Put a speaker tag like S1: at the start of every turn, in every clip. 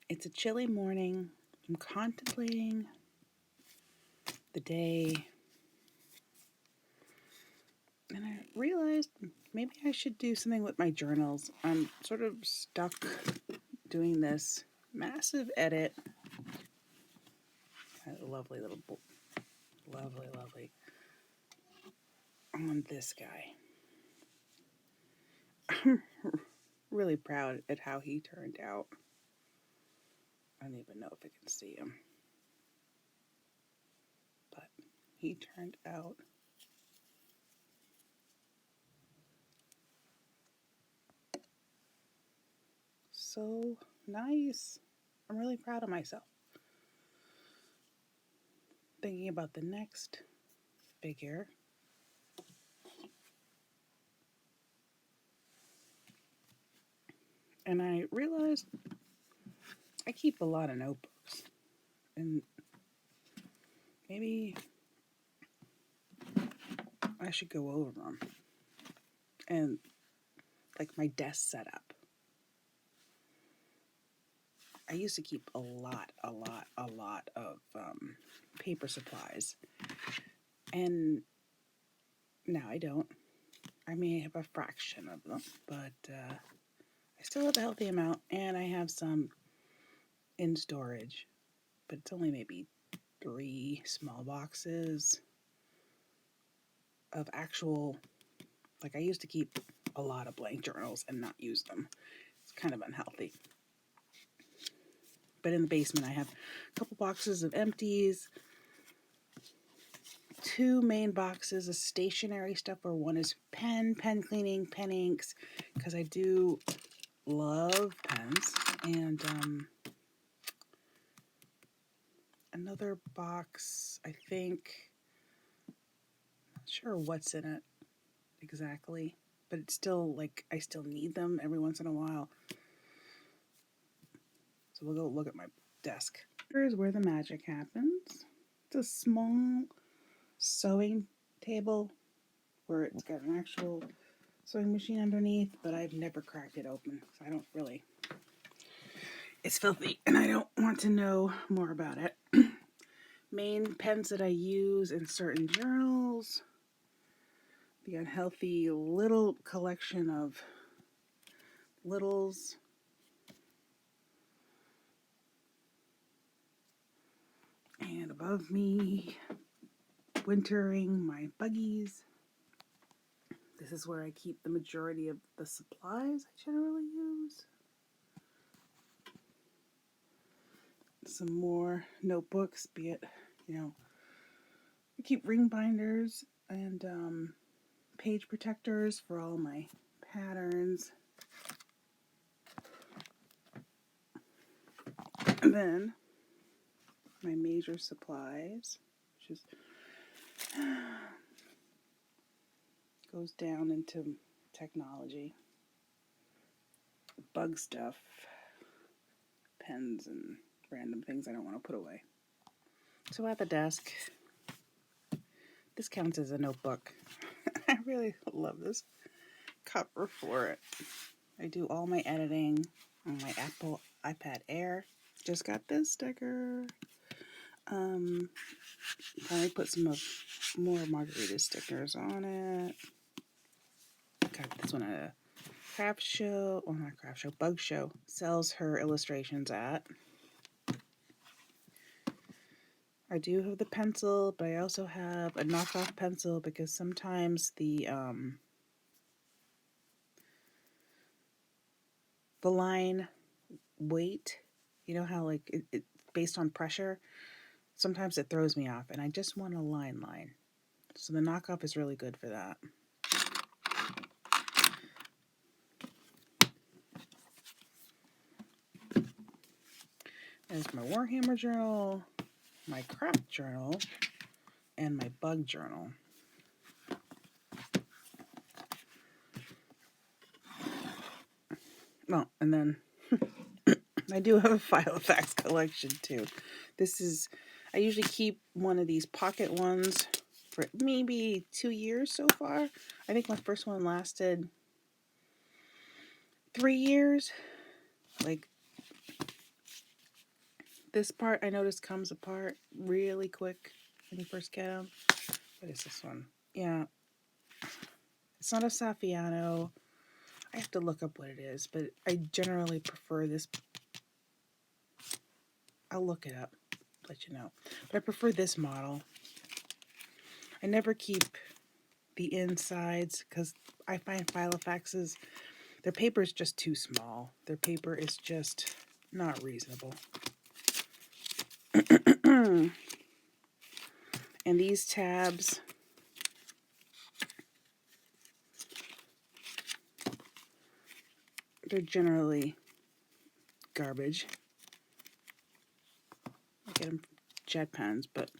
S1: It's a chilly morning. I'm contemplating the day, and I realized maybe I should do something with my journals. I'm sort of stuck doing this massive edit. A lovely little, lovely, on this guy. I'm really proud at how he turned out. I don't even know if I can see him, but he turned out so nice. I'm really proud of myself. Thinking about the next figure. And I realized I keep a lot of notebooks. And maybe I should go over them. And like my desk setup. I used to keep a lot of paper supplies. And now I don't. I may have a fraction of them, but I still have a healthy amount, and I have some in storage, but it's only maybe 3 small boxes of actual, like I used to keep a lot of blank journals and not use them. It's kind of unhealthy. But in the basement, I have a couple boxes of empties, 2 main boxes of stationery stuff, where one is pen cleaning, pen inks, because I do love pens, and another box, I think, not sure what's in it exactly, but it's still like I still need them every once in a while. So we'll go look at my desk. Here's where the magic happens. It's a small sewing table where it's got an actual sewing machine underneath, but I've never cracked it open, so I don't really. It's filthy, and I don't want to know more about it. Main pens that I use in certain journals. The unhealthy little collection of littles. And above me, wintering my buggies. This is where I keep the majority of the supplies I generally use. Some more notebooks, be it, I keep ring binders and page protectors for all my patterns. And then my major supplies, which is goes down into technology, bug stuff, pens and random things I don't want to put away. So at the desk, this counts as a notebook. I really love this cover for it. I do all my editing on my Apple iPad Air. Just got this sticker. Finally put some more margarita stickers on it. Got this one at a craft show, or not craft show, bug show. Sells her illustrations at. I do have the pencil, but I also have a knockoff pencil because sometimes the line weight, you know how like it based on pressure, sometimes it throws me off, and I just want a line. So the knockoff is really good for that. There's my Warhammer journal, my craft journal, and my bug journal. Well, and then I do have a Filofax collection too. I usually keep one of these pocket ones for maybe 2 years so far. I think my first one lasted 3 years. Like, This part I noticed comes apart really quick when you first get them. What is this one? Yeah, it's not a Saffiano. I have to look up what it is, but I generally prefer this. I'll look it up, let you know. But I prefer this model. I never keep the insides because I find Filofaxes, their paper is just too small. Their paper is just not reasonable. And these tabs, they're generally garbage. I get them from Jet Pens, but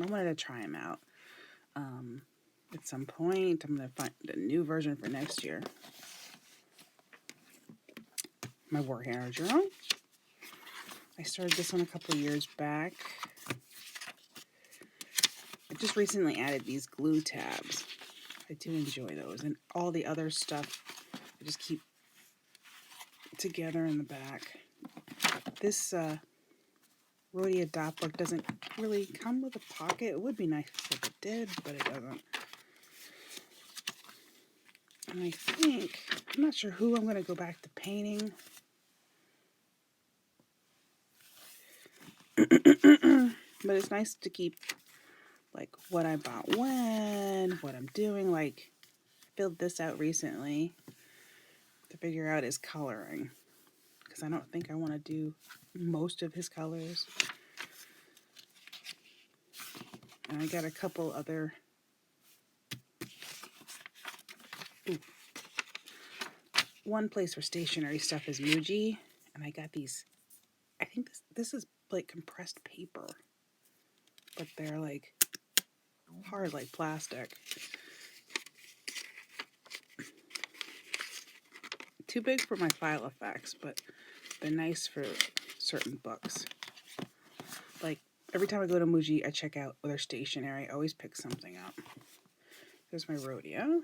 S1: I wanted to try them out. At some point, I'm going to find a new version for next year. My Warhammer journal. I started this one a couple of years back. I just recently added these glue tabs. I do enjoy those. And all the other stuff, I just keep together in the back. This Rhodia dot book doesn't really come with a pocket. It would be nice if it did, but it doesn't. And I think, I'm not sure who I'm going to go back to painting. But it's nice to keep like what I bought when, what I'm doing. Like, I filled this out recently to figure out his coloring, because I don't think I want to do most of his colors. And I got a couple other, one place for stationery stuff is Muji, and I got these, I think this is like compressed paper, but they're like hard like plastic. Too big for my Filofax, but they're nice for certain books. Like, every time I go to Muji, I check out their stationery. I always pick something up. There's my Rhodia.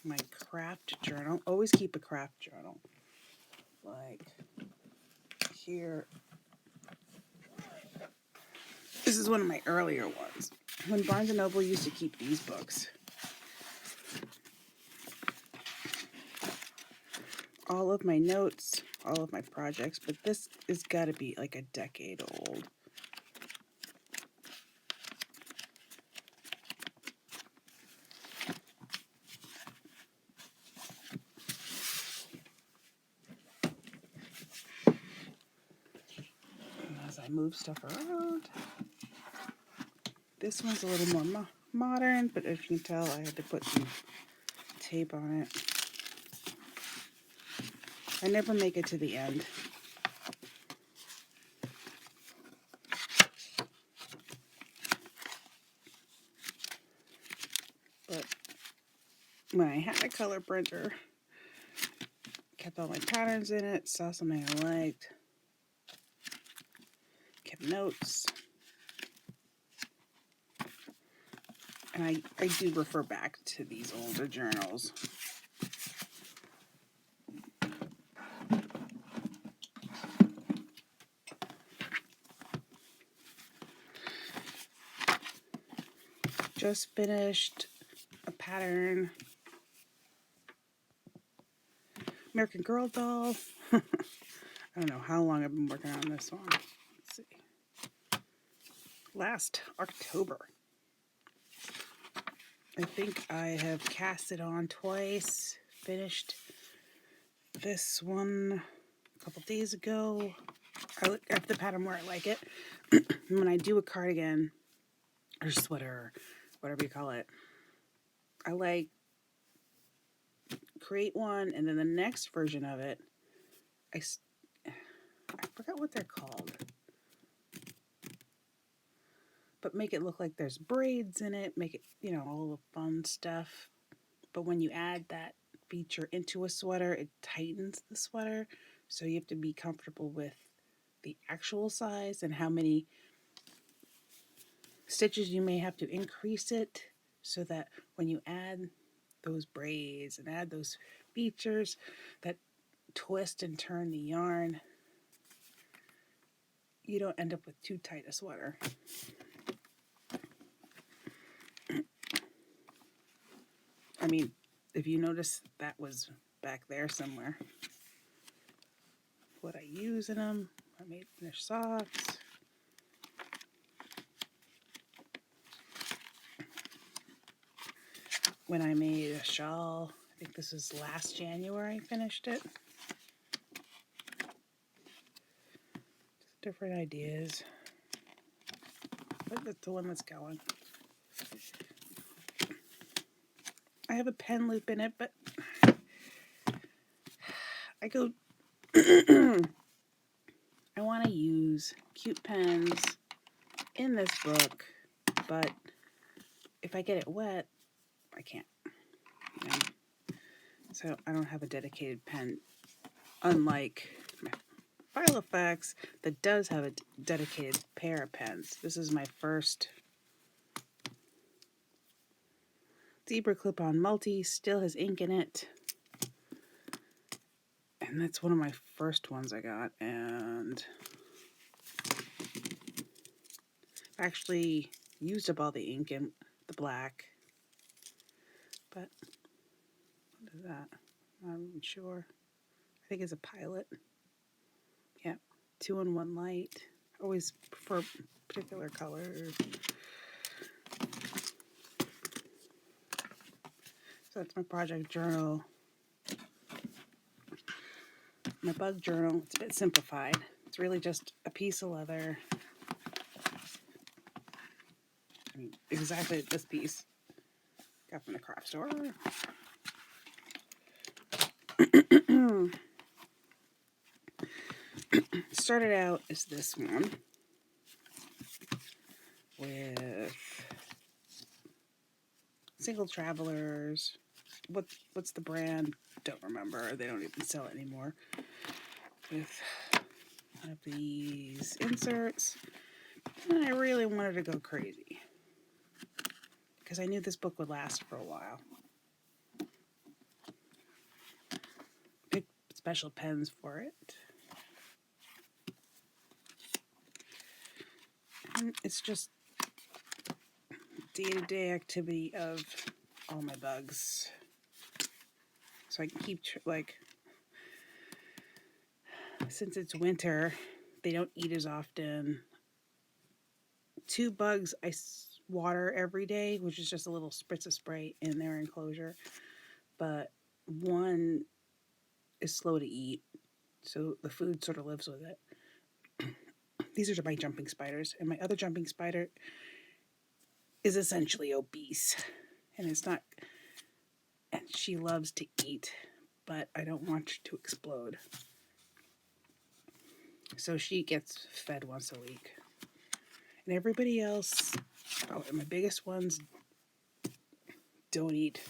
S1: My craft journal. Always keep a craft journal. Like, here. This is one of my earlier ones. When Barnes & Noble used to keep these books. All of my notes, all of my projects, but this has got to be like a decade old. And as I move stuff around, this one's a little more modern, but as you can tell, I had to put some tape on it. I never make it to the end. But when I had a color printer, kept all my patterns in it, saw something I liked, kept notes. And I do refer back to these older journals. Just finished a pattern. American Girl doll. I don't know how long I've been working on this one. Let's see. Last October. I think I have cast it on twice. Finished this one a couple days ago. I look at the pattern where I like it. When I do a cardigan or sweater, whatever you call it, I like create one, and then the next version of it, I forgot what they're called, but make it look like there's braids in it, make it, you know, all the fun stuff. But when you add that feature into a sweater, it tightens the sweater, so you have to be comfortable with the actual size and how many stitches you may have to increase it, so that when you add those braids and add those features that twist and turn the yarn, you don't end up with too tight a sweater. I mean, if you notice, that was back there somewhere. What I use in them, I made finished socks. When I made a shawl, I think this was last January I finished it. Just different ideas. But that's the one that's going. I have a pen loop in it, but I go... I want to use cute pens in this book, but if I get it wet, I can't. You know? So I don't have a dedicated pen, unlike my File Effects that does have a dedicated pair of pens. This is my first zebra clip-on multi, still has ink in it. And that's one of my first ones I got, and actually used up all the ink in the black. But what is that? I'm not sure. I think it's a Pilot. Yeah, 2-in-1 light. Always prefer particular colors. So that's my project journal. My bug journal, it's a bit simplified. It's really just a piece of leather. I mean, exactly this piece. Got from the craft store. Started out as this one with Single Travelers. What's the brand? Don't remember. They don't even sell it anymore. With one of these inserts. And I really wanted to go crazy because I knew this book would last for a while. Picked special pens for it. And it's just day-to-day activity of all my bugs. So I can keep, like, since it's winter, they don't eat as often. 2 bugs I water every day, which is just a little spritz of spray in their enclosure. But 1 is slow to eat, so the food sort of lives with it. These are my jumping spiders, and my other jumping spider is essentially obese, and it's not, and she loves to eat, but I don't want her to explode. So she gets fed once a week. And everybody else, and my biggest ones, don't eat.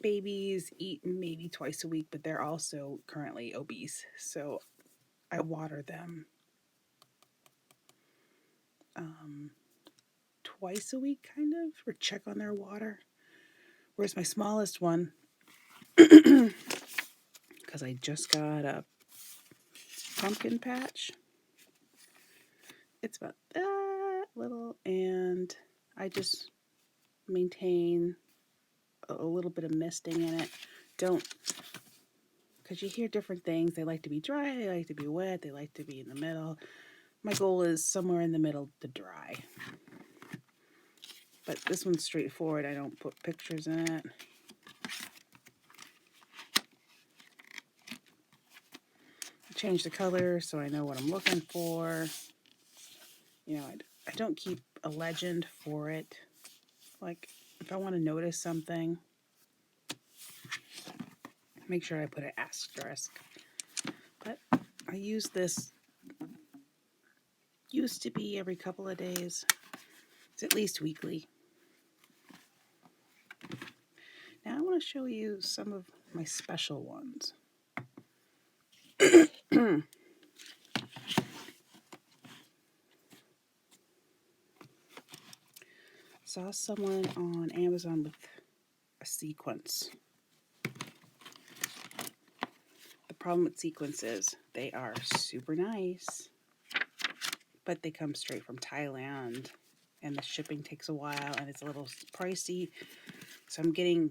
S1: Babies eat maybe twice a week, but they're also currently obese. So I water them twice a week, kind of, or check on their water. Whereas my smallest one, because I just got a pumpkin patch, it's about that little, and I just maintain a little bit of misting in it. Don't, because you hear different things. They like to be dry, they like to be wet, they like to be in the middle. My goal is somewhere in the middle to dry. But this one's straightforward. I don't put pictures in it. I change the color so I know what I'm looking for. You know, I don't keep a legend for it. Like, if I want to notice something, make sure I put an asterisk. But I use this, used to be every couple of days. It's at least weekly. Now I want to show you some of my special ones. Saw someone on Amazon with a sequence. The problem with sequence is they are super nice, but they come straight from Thailand, and the shipping takes a while, and it's a little pricey. So I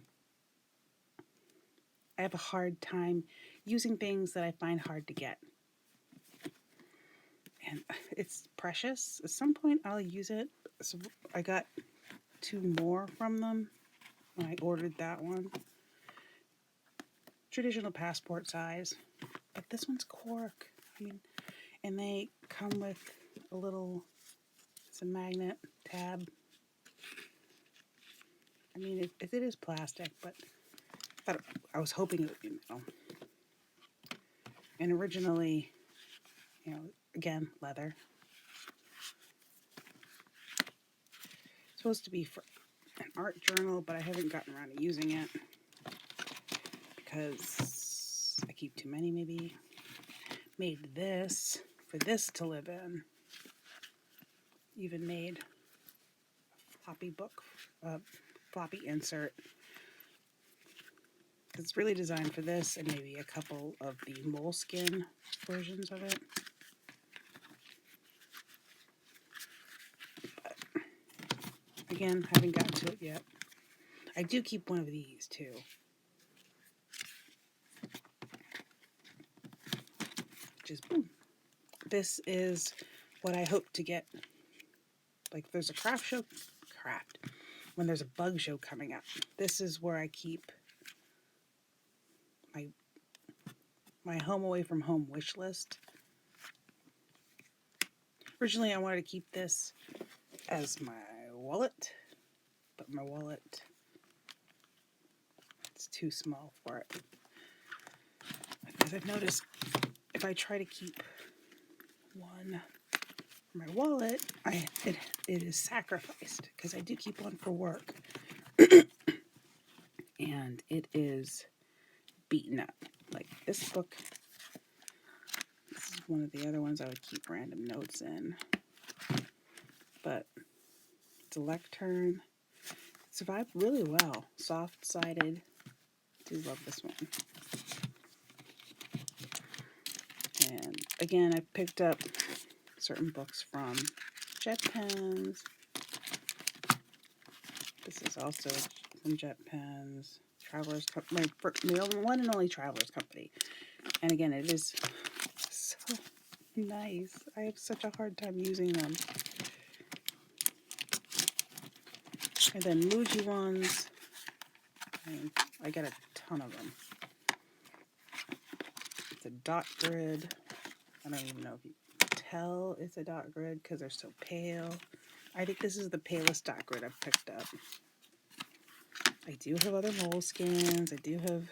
S1: have a hard time using things that I find hard to get. And it's precious. At some point I'll use it. So I got 2 more from them when I ordered that one. Traditional passport size. But this one's cork. I mean, and they come with a little, it's a magnet tab. I mean, it is plastic, but I was hoping it would be metal. And originally, you know, again, leather. It's supposed to be for an art journal, but I haven't gotten around to using it because I keep too many, maybe. Made this for this to live in. Even made a floppy book, floppy insert. It's really designed for this and maybe a couple of the moleskin versions of it. But again, haven't gotten to it yet. I do keep one of these too. Just boom. This is what I hope to get. Like there's a when there's a bug show coming up. This is where I keep my home away from home wish list. Originally I wanted to keep this as my wallet, but my wallet, it's too small for it. Because I've noticed if I try to keep one for my wallet, it is sacrificed because I do keep one for work. And it is beaten up. Like this book, this is one of the other ones I would keep random notes in. But it's a lectern. It survived really well. Soft-sided. I do love this one. And again, I picked up certain books from Jet Pens. This is also from Jet Pens. Travelers Company, my one and only Travelers Company. And again, it is so nice. I have such a hard time using them. And then Muji ones. I got a ton of them. It's a dot grid. I don't even know if you can tell it's a dot grid because they're so pale. I think this is the palest dot grid I've picked up. I do have other moleskins. I do have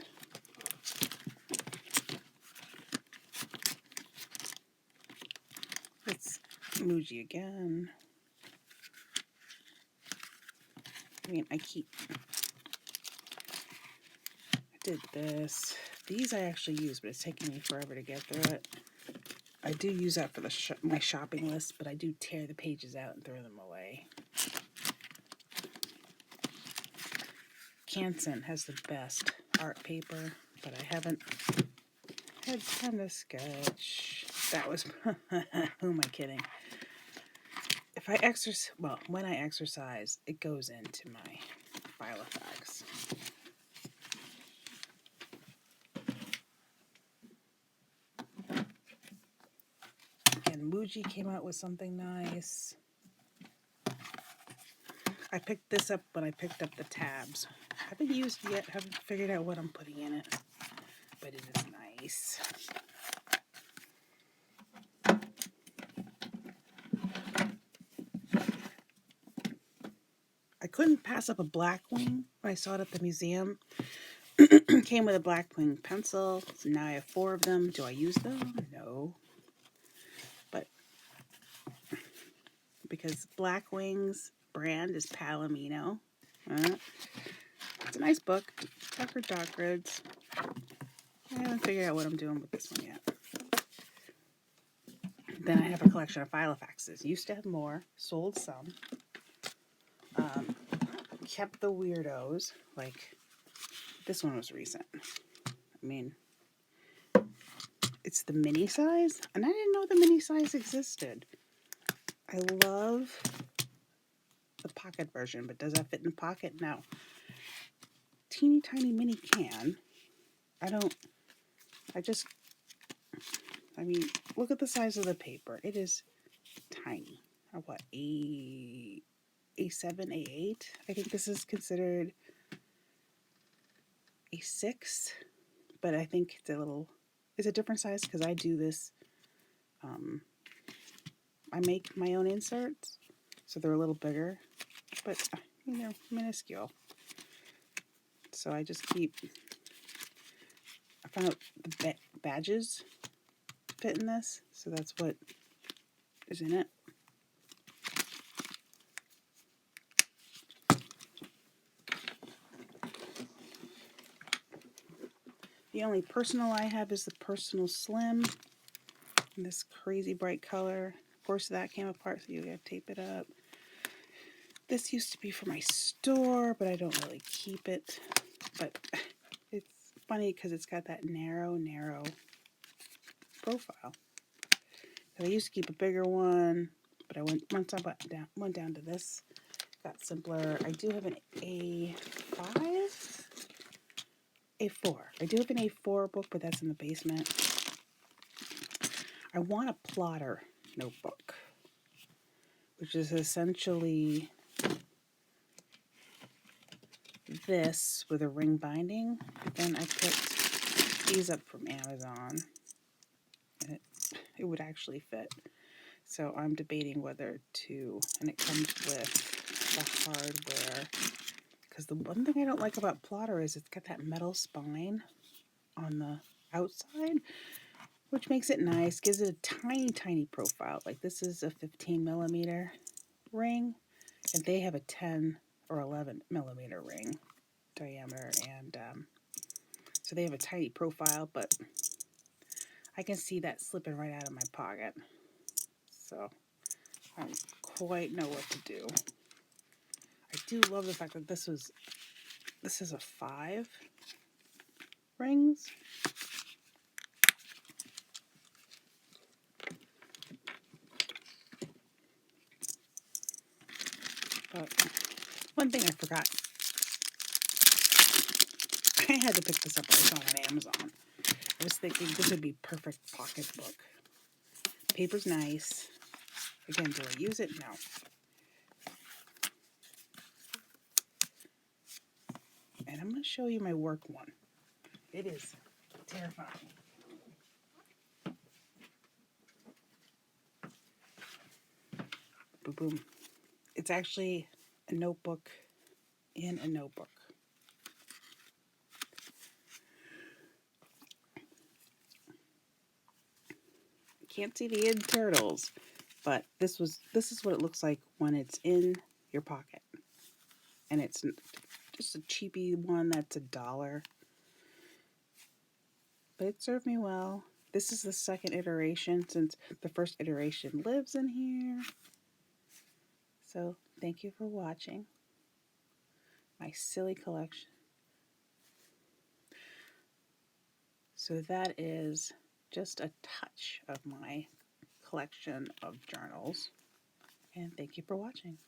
S1: it's Muji again. I mean, I did this. These I actually use, but it's taking me forever to get through it. I do use that for my shopping list, but I do tear the pages out and throw them away. Canson has the best art paper, but I haven't had time to sketch. That was, who am I kidding? If I exercise, well, when I exercise, it goes into my file effects. And Muji came out with something nice. I picked this up when I picked up the tabs. Haven't used it yet, haven't figured out what I'm putting in it, but it is nice. I couldn't pass up a Blackwing when I saw it at the museum. Came with a Blackwing pencil, so now I have 4 of them. Do I use them? No. But because Blackwing's brand is Palomino. It's a nice book. Tucker dot grids. I haven't figured out what I'm doing with this one yet. Then I have a collection of Filofaxes. Used to have more, sold some. Kept the weirdos, like This one was recent. I mean, it's the mini size, and I didn't know the mini size existed. I love the pocket version, but does that fit in the pocket? No. Teeny tiny mini can. I mean, look at the size of the paper. It is tiny. What, A7, A8? I think this is considered A6, but I think it's a different size because I do this. I make my own inserts, so they're a little bigger, but they're minuscule. So I found out the badges fit in this, so that's what is in it. The only personal I have is the personal slim in this crazy bright color. Of course, that came apart, so you gotta tape it up. This used to be for my store, but I don't really keep it. But it's funny because it's got that narrow profile. I used to keep a bigger one, but once I went down to this, got simpler. I do have an A5, A4. I do have an A4 book, but that's in the basement. I want a plotter notebook, which is essentially this with a ring binding. But then I picked these up from Amazon, and it would actually fit. So I'm debating whether to, and it comes with the hardware. Because the one thing I don't like about plotter is it's got that metal spine on the outside, which makes it nice, gives it a tiny profile. Like this is a 15 millimeter ring, and they have a 10 or 11 millimeter ring diameter, and so they have a tiny profile, but I can see that slipping right out of my pocket. So I don't quite know what to do. I do love the fact that this is a 5 rings. But one thing I forgot. I had to pick this up. I saw it on Amazon. I was thinking this would be perfect pocketbook. Paper's nice. Again, do I use it? No. And I'm going to show you my work one. It is terrifying. Boom, boom. It's actually a notebook in a notebook. Can't see the end turtles, but this is what it looks like when it's in your pocket. And it's just a cheapy one that's $1. But it served me well. This is the second iteration since the first iteration lives in here. So thank you for watching my silly collection. So that is just a touch of my collection of journals. And thank you for watching.